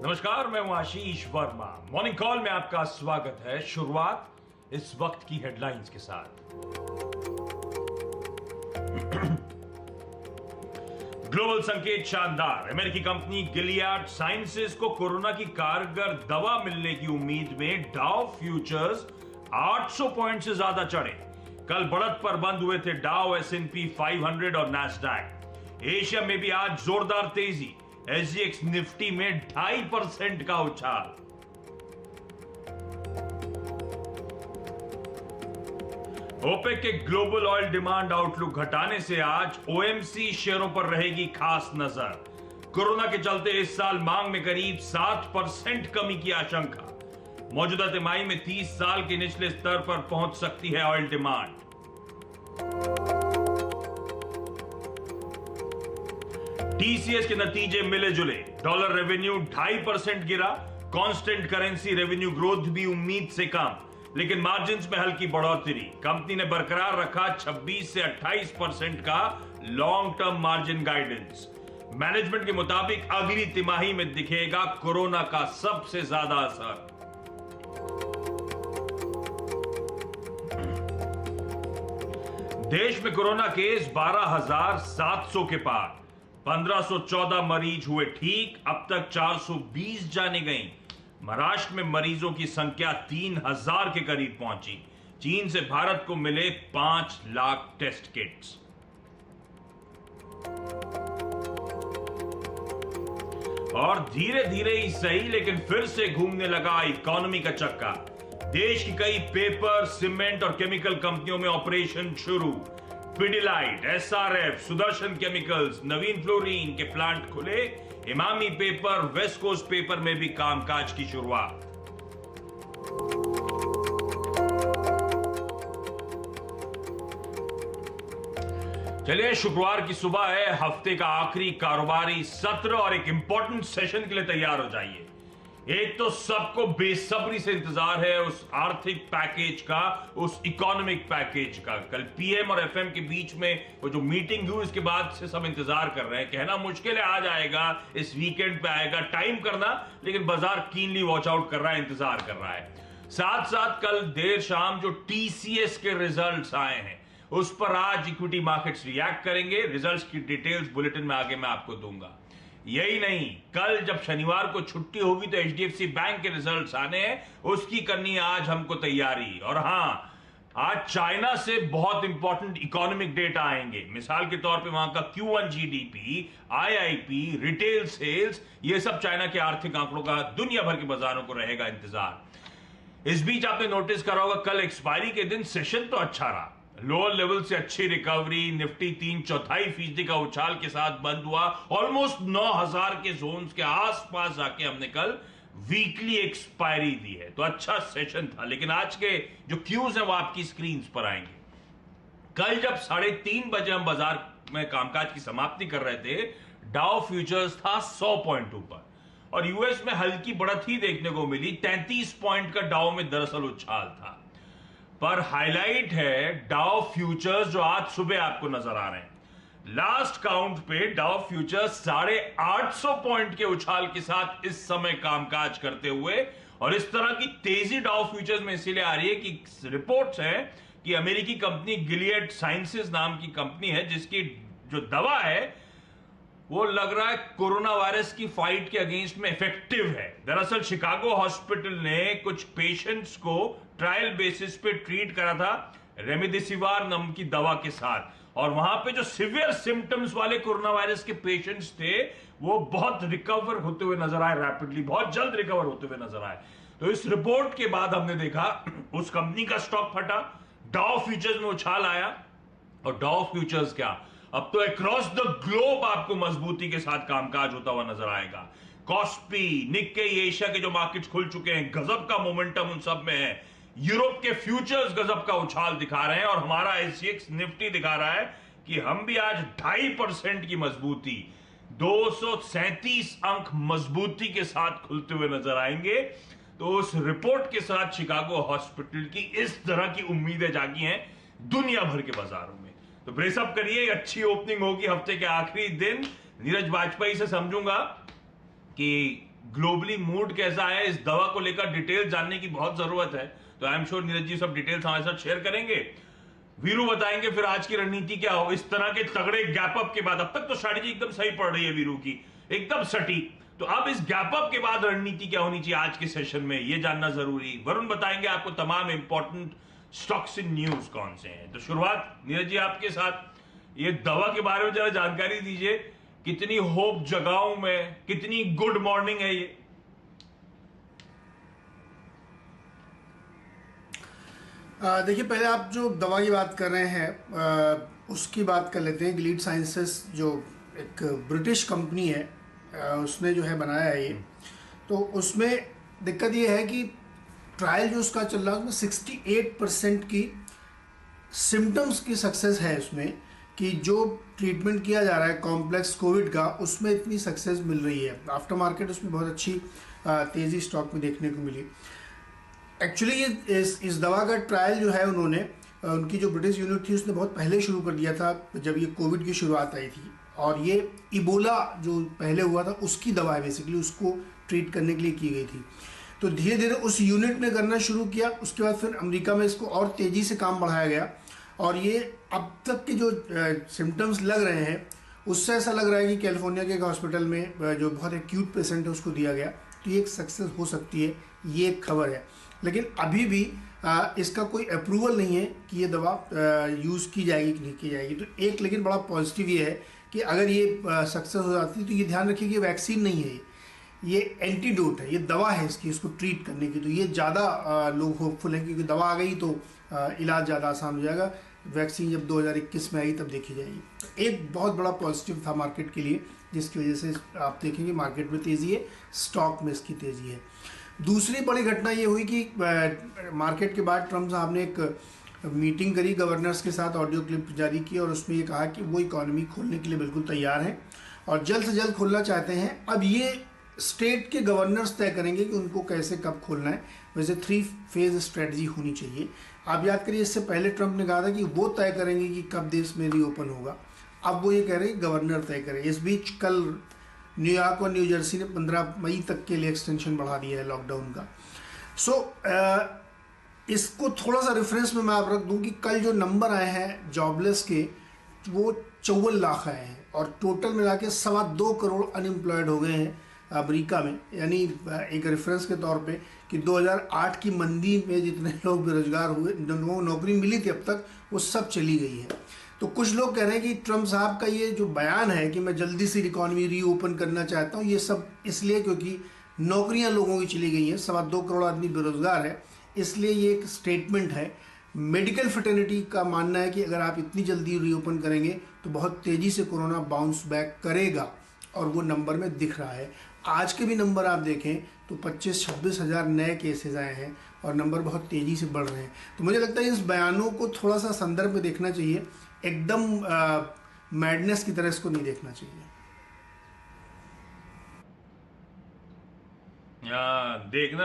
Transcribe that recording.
नमस्कार, मैं हूं आशीष वर्मा। मॉर्निंग कॉल में आपका स्वागत है। शुरुआत इस वक्त की हेडलाइंस के साथ। ग्लोबल संकेत शानदार। अमेरिकी कंपनी गिलियाड साइंसेस को कोरोना की कारगर दवा मिलने की उम्मीद में डाउ फ्यूचर्स 800 पॉइंट से ज्यादा चढ़े। कल बढ़त पर बंद हुए थे डाउ, S&P 500 और नैस्डैक। एशिया में भी आज जोरदार तेजी। SGX निफ्टी में 2.5% का उछाल। ओपेक के ग्लोबल ऑयल डिमांड आउटलुक घटाने से आज OMC शेयरों पर रहेगी खास नजर। कोरोना के चलते इस साल मांग में करीब 7% कमी की आशंका। मौजूदा तिमाही में 30 साल के निचले स्तर पर पहुंच सकती है ऑयल डिमांड। TCS के नतीजे मिले जुले। डॉलर रेवेन्यू 2.5% गिरा। कांस्टेंट करेंसी रेवेन्यू ग्रोथ भी उम्मीद से कम, लेकिन मार्जिन्स में हल्की बढ़ोतरी। कंपनी ने बरकरार रखा 26 से 28% का long term margin guidance. Management के मुताबिक अगली तिमाही में दिखेगा कोरोना का सबसे ज्यादा असर। देश में कोरोना केस 12,700 के पार। 1514 मरीज हुए ठीक। अब तक 420 जाने गई। महाराष्ट्र में मरीजों की संख्या 3,000 के करीब पहुंची। चीन से भारत को मिले 5 लाख टेस्ट किट्स। और धीरे धीरे ही सही, लेकिन फिर से घूमने लगा इकोनॉमी का चक्का। देश की कई पेपर, सीमेंट और केमिकल कंपनियों में ऑपरेशन शुरू। Pidilite, SRF, Sudarshan Chemicals, Navin Fluorine के प्लांट खुले। Emami Paper, West Coast Paper में भी कामकाज की शुरुआत। चलिए, शुक्रवार की सुबह है। हफ्ते का आखिरी कारोबारी सत्र और एक इंपॉर्टेंट सेशन के लिए तैयार हो जाइए। एक तो सबको बेसब्री से इंतजार है उस आर्थिक पैकेज का, उस इकोनॉमिक पैकेज का। कल PM और FM के बीच में वो जो मीटिंग हुई, उसके बाद से सब इंतजार कर रहे हैं। कहना मुश्किल है आज आएगा, इस वीकेंड पे आएगा, टाइम करना, लेकिन बाजार कीनली वॉच आउट कर रहा है, इंतजार कर रहा है। साथ साथ कल देर शाम जो TCS के रिजल्ट्स आए हैं, उस पर आज इक्विटी मार्केट्स रिएक्ट करेंगे। रिजल्ट्स की डिटेल्स बुलेटिन में आगे मैं आपको दूंगा। यही नहीं, कल जब शनिवार को छुट्टी होगी तो HDFC बैंक के रिजल्ट्स आने हैं, उसकी करनी आज हमको तैयारी। और हां, आज चाइना से बहुत इंपॉर्टेंट इकोनॉमिक डेटा आएंगे। मिसाल के तौर पे वहां का Q1 GDP, IIP, retail sales, ये सब चाइना के आर्थिक आंकड़ों का दुनिया भर के बाजारों को रहेगा इंतजार। इस बीच आपने नोटिस करा होगा, कल एक्सपायरी के दिन सेशन तो अच्छा रहा। लोअर लेवल से अच्छी रिकवरी। निफ्टी 3/4% का उछाल के साथ बंद हुआ। ऑलमोस्ट 9,000 के जोन्स के आसपास जाके हमने कल वीकली एक्सपायरी दी है, तो अच्छा सेशन था। लेकिन आज के जो क्यूज हैं वो आपकी स्क्रीन पर आएंगे। कल जब 3:30 बजे हम बाजार में कामकाज की समाप्ति कर रहे थे, डाउ फ्यूचर्स था 100 पॉइंट ऊपर और यूएस में हल्की बढ़त ही देखने को मिली। 33 पॉइंट का डाउ में दरअसल उछाल था। पर हाईलाइट है डाउ फ्यूचर्स जो आज सुबह आपको नजर आ रहे हैं। लास्ट काउंट पे डाउ फ्यूचर्स 850 पॉइंट के उछाल के साथ इस समय कामकाज करते हुए, और इस तरह की तेजी डाउ फ्यूचर्स में इसीलिए आ रही है कि रिपोर्ट्स हैं कि अमेरिकी कंपनी गिलियड साइंसेस नाम की कंपनी है, जिसकी जो दवा है वो लग रहा है कोरोना वायरस की फाइट के अगेंस्ट में इफेक्टिव है। दरअसल शिकागो हॉस्पिटल ने कुछ पेशेंट्स को ट्रायल बेसिस पे ट्रीट करा था रेमडेसिविर नाम की दवा के साथ, और वहां पे जो सिवियर सिम्टम्स वाले कोरोना वायरस के पेशेंट्स थे वो बहुत रिकवर होते हुए नजर आए, रैपिडली, बहुत जल्द रिकवर होते हुए नजर आए। तो इस रिपोर्ट के बाद हमने देखा उस कंपनी का स्टॉक फटा, डाउ फ्यूचर्स में उछाल आया। और डाउ फ्यूचर्स क्या, अब तो अक्रॉस द ग्लोब आपको मजबूती के साथ कामकाज होता हुआ नजर आएगा। कॉस्पी, निक्केई, एशिया के जो मार्केट्स खुल चुके हैं, गजब का मोमेंटम उन सब में है। यूरोप के फ्यूचर्स गजब का उछाल दिखा रहे हैं, और हमारा SGX निफ्टी दिखा रहा है कि हम भी आज 2.5% की मजबूती, 237 अंक मजबूती के साथ खुलते हुए नजर आएंगे। तो उस रिपोर्ट के साथ शिकागो हॉस्पिटल की इस तरह की उम्मीदें जागी हैं दुनिया भर के बाजारों में। तो ब्रेसअप करिए, अच्छी ओपनिंग होगी हफ्ते के आखिरी दिन। नीरज वाजपेयी से समझूंगा कि ग्लोबली मूड कैसा है, इस दवा को लेकर डिटेल जानने की बहुत जरूरत है। तो I am sure Neeraj ji सब डिटेल्स हमारे साथ शेयर करेंगे। वीरू बताएंगे फिर आज की रणनीति क्या हो इस तरह के तगड़े गैप अप के बाद। अब तक तो स्ट्रैटेजी एकदम सही पड़ रही है वीरू की, एकदम सटीक। तो अब इस गैप अप के बाद रणनीति क्या होनी चाहिए आज के सेशन में, ये जानना जरूरी। वरुण बताएंगे आपको तमाम इंपॉर्टेंट स्टॉक्स इन न्यूज कौन से हैं। तो शुरुआत नीरज जी आपके साथ, ये दवा के बारे में जरा जानकारी दीजिए, कितनी होप जगाऊं मैं, कितनी गुड मॉर्निंग है ये। देखिए, पहले आप जो दवा की बात कर रहे हैं उसकी बात कर लेते हैं। गिलीड साइंसेस जो एक ब्रिटिश कंपनी है, उसने जो है बनाया है ये। तो उसमें दिक्कत ये है कि ट्रायल जो उसका चल रहा है उसमें 68% की सिम्टम्स की सक्सेस है उसमें, कि जो ट्रीटमेंट किया जा रहा है कॉम्प्लेक्स कोविड का, उसमें इतनी सक्सेस मिल रही है। आफ्टर मार्केट उसमें बहुत अच्छी तेज़ी स्टॉक में देखने को मिली। एक्चुअली ये इस दवा का ट्रायल जो है उन्होंने, उनकी जो ब्रिटिश यूनिट थी उसने बहुत पहले शुरू कर दिया था जब ये कोविड की शुरुआत आई थी। और ये इबोला जो पहले हुआ था उसकी दवा है, बेसिकली उसको ट्रीट करने के लिए की गई थी। तो धीरे धीरे उस यूनिट ने करना शुरू किया, उसके बाद फिर अमेरिका में इसको और तेज़ी से काम बढ़ाया गया। और ये अब तक के जो सिम्टम्स लग रहे हैं उससे ऐसा लग रहा है कि कैलिफोर्निया के एक हॉस्पिटल में जो बहुत एक्यूट पेशेंट है उसको दिया गया। तो ये एक सक्सेस हो सकती है, ये एक खबर है। लेकिन अभी भी इसका कोई अप्रूवल नहीं है कि ये दवा यूज़ की जाएगी कि नहीं की जाएगी। तो एक लेकिन बड़ा पॉजिटिव ये है कि अगर ये सक्सेस हो जाती है तो ये ध्यान रखिए कि वैक्सीन नहीं है, ये एंटीडोट है, ये दवा है इसको ट्रीट करने की। तो ये ज़्यादा लोग होपफुल हैं, क्योंकि दवा आ गई तो इलाज ज़्यादा आसान हो जाएगा। वैक्सीन जब 2021 में आई तब देखी जाएगी। एक बहुत बड़ा पॉजिटिव था मार्केट के लिए, जिसकी वजह से आप देखेंगे मार्केट में तेज़ी है, स्टॉक में इसकी तेज़ी है। दूसरी बड़ी घटना ये हुई कि मार्केट के बाद ट्रम्प साहब ने एक मीटिंग करी गवर्नर्स के साथ, ऑडियो क्लिप जारी की, और उसमें ये कहा कि वो इकॉनमी खोलने के लिए बिल्कुल तैयार हैं और जल्द से जल्द खोलना चाहते हैं। अब ये स्टेट के गवर्नर्स तय करेंगे कि उनको कैसे कब खोलना है। वैसे 3 फेज स्ट्रेटजी होनी चाहिए। आप याद करिए, इससे पहले ट्रम्प ने कहा था कि वो तय करेंगे कि कब देश में रीओपन होगा। अब वो ये कह रहे हैं गवर्नर तय करें। इस बीच कल न्यूयॉर्क और न्यू जर्सी ने 15 मई तक के लिए एक्सटेंशन बढ़ा दिया है लॉकडाउन का। इसको थोड़ा सा रेफरेंस में मैं आप रख दूं कि कल जो नंबर आए हैं जॉबलेस के, वो 54 लाख आए हैं और टोटल मिला के 2.25 करोड़ अनएम्प्लॉयड हो गए हैं अमेरिका में। यानी एक रेफरेंस के तौर पे कि 2008 की मंदी में जितने लोग बेरोजगार हुए, जिनको नौकरी मिली थी अब तक, वो सब चली गई है। तो कुछ लोग कह रहे हैं कि ट्रम्प साहब का ये जो बयान है कि मैं जल्दी से इकॉनमी रीओपन करना चाहता हूँ, ये सब इसलिए क्योंकि नौकरियां लोगों की चली गई हैं, 2.25 करोड़ आदमी बेरोजगार है, इसलिए ये एक स्टेटमेंट है। मेडिकल फ्रेटर्निटी का मानना है कि अगर आप इतनी जल्दी रीओपन करेंगे तो बहुत तेज़ी से कोरोना बाउंस बैक करेगा, और वो नंबर में दिख रहा है। आज के भी नंबर आप देखें तो 25-26 हज़ार नए केसेस आए हैं और नंबर बहुत तेज़ी से बढ़ रहे हैं। तो मुझे लगता है इस बयानों को थोड़ा सा संदर्भ में देखना चाहिए, एकदम मैडनेस की तरह इसको नहीं देखना चाहिए। देखना